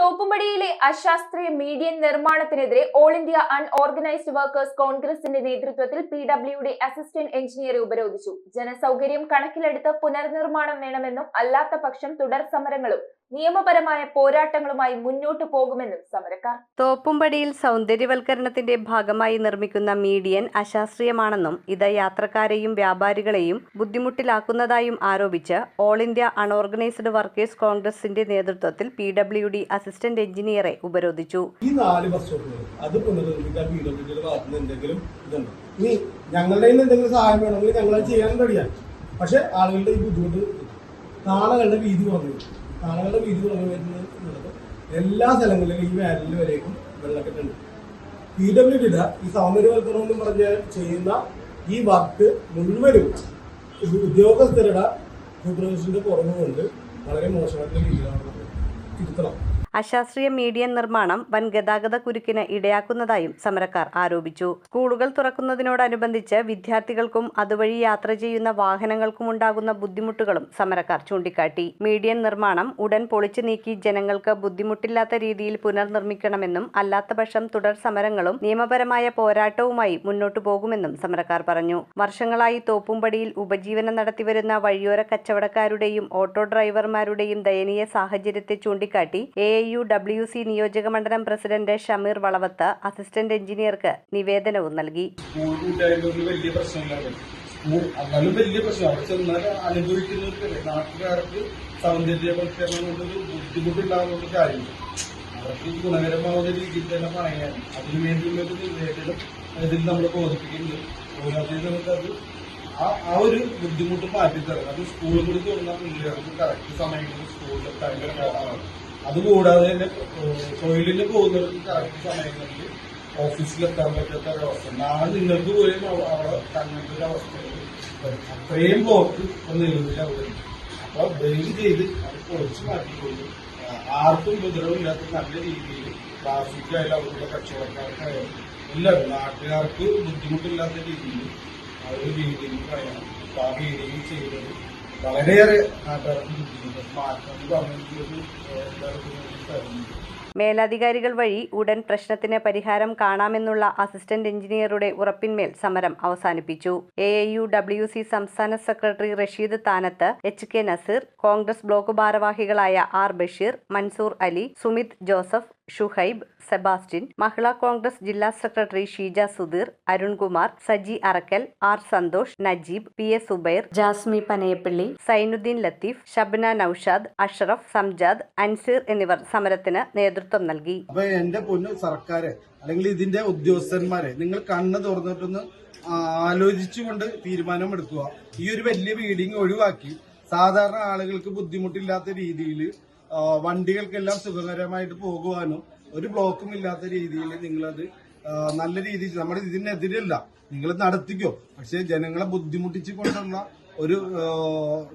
തോപ്പുംപടിയിലെ അശാസ്ത്രീയ മീഡിയൻ നിർമ്മാണത്തിനെതിരെ all India unorganised workers കോൺഗ്രസിന്റെ നേതൃത്വത്തിൽ PWD അസിസ്റ്റന്റ് എഞ്ചിനീയറെ ഉപരോധിച്ചു. ജനസൗകര്യം കണക്കിലെടുത്ത് പുനർനിർമ്മാണം വേണമെന്നും അല്ലാത്ത പക്ഷം തുടർ സമരങ്ങളും നിയമപരമായ പോരാട്ടങ്ങളുമായി മുന്നോട്ടു പോകുമെന്നും സമരക്കാർ. തോപ്പുംപടിയിൽ സൗന്ദര്യവൽക്കരണത്തിന്റെ ഭാഗമായി നിർമ്മിക്കുന്ന മീഡിയൻ അശാസ്ത്രീയമാണെന്നും ഇത് യാത്രക്കാരെയും വ്യാപാരികളെയും ബുദ്ധിമുട്ടിലാക്കുന്നതായും ആരോപിച്ച് ഓൾ ഇന്ത്യ അൺഓർഗനൈസ്ഡ് വർക്കേഴ്സ് കോൺഗ്രസിന്റെ നേതൃത്വത്തിൽ PWD അസിസ്റ്റന്റ് എഞ്ചിനീയറെ ഉപരോധിച്ചു. ഈ 4 ബസ് സ്റ്റോപ്പുകൾ അത് പുനർനിർമ്മിക്കാൻ PWDയുടെ ഭാഗത്തുനിന്ന് എന്തെങ്കിലും ഇതുണ്ട്. ഇനി ഞങ്ങളുടെ എന്തെങ്കിലും സഹായം വേണമെങ്കിൽ ഞങ്ങൾ ചെയ്യാൻ കഴിയാം. പക്ഷെ ആളുകളുടെ ഈ ബുദ്ധിമുട്ട് നാളകളുടെ വീതി കുറഞ്ഞു വരുന്നത് എല്ലാ സ്ഥലങ്ങളിലും ഈ വാലിൽ വരേക്കും വെള്ളക്കെട്ടുണ്ട്. PWDയുടെ ഈ സൗന്ദര്യവൽക്കരണം എന്ന് പറഞ്ഞ് ചെയ്യുന്ന ഈ വർക്ക് മുഴുവനും ഉദ്യോഗസ്ഥരുടെ സൂപ്പർവിഷന്റെ കുറവുകൊണ്ട് വളരെ മോശമായിട്ടുള്ള രീതിയിലാണ് തിരുത്തണം. അശാസ്ത്രീയ മീഡിയൻ നിർമ്മാണം വൻ ഗതാഗത കുരുക്കിന് ഇടയാക്കുന്നതായും സമരക്കാർ ആരോപിച്ചു. സ്കൂളുകൾ തുറക്കുന്നതിനോടനുബന്ധിച്ച് വിദ്യാർത്ഥികൾക്കും അതുവഴി യാത്ര ചെയ്യുന്ന വാഹനങ്ങൾക്കും ഉണ്ടാകുന്ന ബുദ്ധിമുട്ടുകളും സമരക്കാർ ചൂണ്ടിക്കാട്ടി. മീഡിയൻ നിർമ്മാണം ഉടൻ പൊളിച്ചു നീക്കി ജനങ്ങൾക്ക് ബുദ്ധിമുട്ടില്ലാത്ത രീതിയിൽ പുനർനിർമ്മിക്കണമെന്നും അല്ലാത്തപക്ഷം തുടർ സമരങ്ങളും നിയമപരമായ പോരാട്ടവുമായി മുന്നോട്ടു പോകുമെന്നും സമരക്കാർ പറഞ്ഞു. വർഷങ്ങളായി തോപ്പുംപടിയിൽ ഉപജീവനം നടത്തിവരുന്ന വഴിയോര കച്ചവടക്കാരുടെയും ഓട്ടോ ഡ്രൈവർമാരുടെയും ദയനീയ സാഹചര്യത്തെ ചൂണ്ടിക്കാട്ടി AAUWC നിയോജക മണ്ഡലം പ്രസിഡന്റ് ഷമീർ വളവത്ത് അസിസ്റ്റന്റ് എഞ്ചിനീയർക്ക് നിവേദനവും നൽകി. വലിയ പ്രശ്നമാണ്, അനുഭവിക്കുന്നവർക്ക് നാട്ടുകാർക്ക് സൗന്ദര്യവൽക്കരണം കൊണ്ടൊരു ബുദ്ധിമുട്ടുണ്ടാകുന്ന കാര്യമില്ല. അവർക്ക് ഗുണകരമാവുന്ന രീതിയിൽ തന്നെ പറയാൻ അതിനുവേണ്ടിയുള്ളൊരു നിവേദനം ഇതിൽ നമ്മൾ ബോധിപ്പിക്കുന്നത്. നമുക്കത് ആ ഒരു ബുദ്ധിമുട്ട് മാറ്റിത്തരണം. അത് സ്കൂളുകളിൽ തുറന്ന പിള്ളേർക്ക് കറക്റ്റ് സമയങ്ങളിൽ സ്കൂളിലെത്താൻ കാരണം. അതുകൂടാതെ തന്നെ തൊഴിലിന് പോകുന്നവർക്ക് കറക്റ്റ് സമയങ്ങളിൽ ഓഫീസിലെത്താൻ പറ്റാത്ത ഒരവസ്ഥ. നാളെ നിങ്ങൾക്ക് പോലും അവിടെ അങ്ങനത്തെ ഒരു അവസ്ഥയിൽ അത്രയും ബ്ലോക്ക് നിലവിൽ അവിടെ. അപ്പൊ ദയവ് ചെയ്ത് അത് പൊളിച്ചു മാറ്റിക്കൊണ്ട് ആർക്കും ഉപദ്രവമില്ലാത്ത നല്ല രീതിയിൽ ട്രാഫിക്കായാലും അവരുടെ കച്ചവടക്കാർക്കായാലും എല്ലാവരും നാട്ടുകാർക്ക് ബുദ്ധിമുട്ടില്ലാത്ത രീതിയിൽ ആ ഒരു രീതിയിൽ പറയണം. അപ്പൊ ആ രീതിയിൽ ചെയ്തത് വളരെയേറെ നാട്ടുകാർക്ക് ബുദ്ധിമുട്ട് മാറ്റം പറഞ്ഞു. മേലധികാരികൾ വഴി ഉടൻ പ്രശ്നത്തിന് പരിഹാരം കാണാമെന്നുള്ള അസിസ്റ്റന്റ് എഞ്ചിനീയറുടെ ഉറപ്പിന്മേൽ സമരം അവസാനിപ്പിച്ചു. AAUWC സംസ്ഥാന secretary Rasheed Thanath, HK Naseer, Congress block ഭാരവാഹികളായ R ബഷീർ, മൻസൂർ അലി, സുമിത് ജോസഫ്, ഷുഹൈബ്, സെബാസ്റ്റ്യൻ, മഹിളാ കോൺഗ്രസ് ജില്ലാ secretary Sheeja Sudheer, Arunkumar, Saji Arakkal, R Santhosh, Najeeb, PA Zubair, Jasmi Panayappilly, Sainudheen Latheef, Shabna Noushad, Ashraf, Samjad, Anseer എന്നിവർ സമരത്തിന് നേതൃത്വം നൽകി. അപ്പൊ എന്റെ പൊന്നു സർക്കാര് അല്ലെങ്കിൽ ഇതിന്റെ ഉദ്യോഗസ്ഥന്മാരെ നിങ്ങൾ കണ്ണ് തുറന്നിട്ടൊന്ന് ആലോചിച്ചുകൊണ്ട് തീരുമാനമെടുക്കുക. ഈ ഒരു വലിയ ബിൽഡിംഗ് ഒഴിവാക്കി സാധാരണ ആളുകൾക്ക് ബുദ്ധിമുട്ടില്ലാത്ത രീതിയിൽ വണ്ടികൾക്കെല്ലാം സുഖകരമായിട്ട് പോകുവാനും ഒരു ബ്ലോക്കും ഇല്ലാത്ത രീതിയിൽ നിങ്ങളത് നല്ല രീതിയിൽ നമ്മൾ ഇതിനെതിരല്ല, നിങ്ങൾ നടത്തിക്കോ. പക്ഷെ ജനങ്ങളെ ബുദ്ധിമുട്ടിച്ചു കൊണ്ടുള്ള ഒരു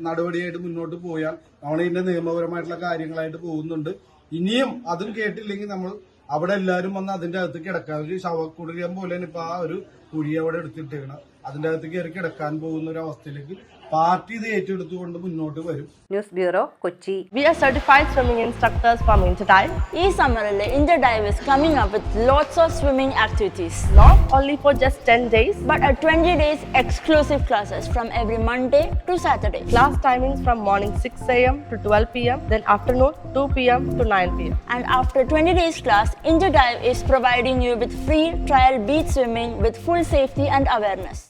നടപടിയായിട്ട് മുന്നോട്ട് പോയാൽ നമ്മളിതിന്റെ നിയമപരമായിട്ടുള്ള കാര്യങ്ങളായിട്ട് പോകുന്നുണ്ട്. ഇനിയും അതും കേട്ടില്ലെങ്കിൽ നമ്മൾ അവിടെ എല്ലാവരും വന്ന് അതിന്റെ അകത്ത് കിടക്കാൻ ഒരു ശവക്കുടീരം പോലെ ഇപ്പൊ ആ ഒരു കുഴി അവിടെ എടുത്തിട്ടേക്കണം. അതിന്റെ അകത്ത് കയറി കിടക്കാൻ പോകുന്ന ഒരു അവസ്ഥയിലേക്ക് പാർട്ടി ഇത് ഏറ്റെടുത്തുകൊണ്ട് മുന്നോട്ട് വരും. News bureau, Kochi. We are certified swimming instructors from Interdive. ഈ സമ്മറിൽ Interdive is coming up with lots of swimming activities. Not only for just 10 days, but 20 days exclusive classes from every Monday to Saturday. Class timings from morning 6 a.m. to 12 p.m. then afternoon 2 p.m. to 9 p.m. And after 20 days class, Interdive is providing you with free trial beach swimming with full safety and awareness.